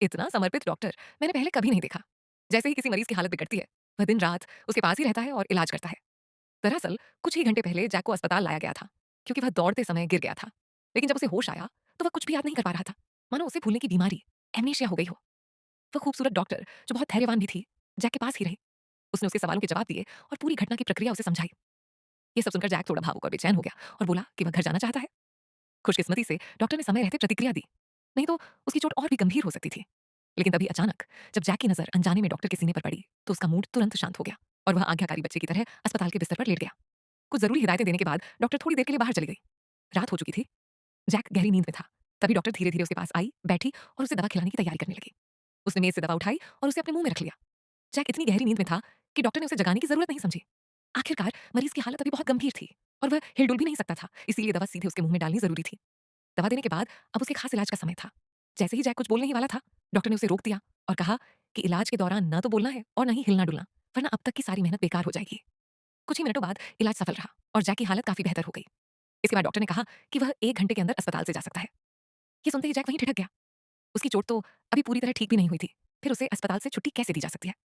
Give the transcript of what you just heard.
इतना समर्पित डॉक्टर मैंने पहले कभी नहीं देखा। जैसे ही किसी मरीज की हालत बिगड़ती है, वह दिन रात उसके पास ही रहता है और इलाज करता है। दरअसल कुछ ही घंटे पहले जैक को अस्पताल लाया गया था, क्योंकि वह दौड़ते समय गिर गया था। लेकिन जब उसे होश आया तो वह कुछ भी याद नहीं कर पा रहा था, मानो उसे भूलने की बीमारी, एमनेशिया हो गई हो। वह खूबसूरत डॉक्टर, जो बहुत धैर्यवान भी थी, जैक के पास ही रही। उसने उसके सवालों के जवाब दिए और पूरी घटना की प्रक्रिया उसे समझाई। ये सब सुनकर जैक थोड़ा भावुक और बेचैन हो गया और बोला कि वह घर जाना चाहता है। खुशकिस्मती से डॉक्टर ने समय रहते प्रतिक्रिया दी, नहीं तो उसकी चोट और भी गंभीर हो सकती थी। लेकिन तभी अचानक जब जैक की नजर अनजाने में डॉक्टर के सीने पर पड़ी, तो उसका मूड तुरंत शांत हो गया और वह आज्ञाकारी बच्चे की तरह अस्पताल के बिस्तर पर लेट गया। कुछ जरूरी हिदायतें देने के बाद डॉक्टर थोड़ी देर के लिए बाहर चली गई। रात हो चुकी थी। जैक गहरी नींद में था। तभी डॉक्टर धीरे धीरे उसके पास आई, बैठी और उसे दवा खिलाने की तैयारी करने लगी। उसने मेज से दवा उठाई और उसे अपने मुंह में रख लिया। जैक इतनी गहरी नींद में था कि डॉक्टर ने उसे जगाने की जरूरत नहीं समझी। आखिरकार मरीज की हालत अभी बहुत गंभीर थी और वह हिलडुल भी नहीं सकता था, इसीलिए दवा सीधे उसके मुंह में डालनी जरूरी थी। दवा देने के बाद अब उसके खास इलाज का समय था। जैसे ही जैक कुछ बोलने ही वाला था, डॉक्टर ने उसे रोक दिया और कहा कि इलाज के दौरान न तो बोलना है और न ही हिलना डुलना, वरना अब तक की सारी मेहनत बेकार हो जाएगी। कुछ ही मिनटों बाद इलाज सफल रहा और जैक की हालत काफी बेहतर हो गई। इसके बाद डॉक्टर ने कहा कि वह 1 घंटे के अंदर अस्पताल से जा सकता है। ये सुनते ही जैक वहीं ठिठक गया। उसकी चोट तो अभी पूरी तरह ठीक भी नहीं हुई थी। फिर उसे अस्पताल से छुट्टी कैसे दी जा सकती है?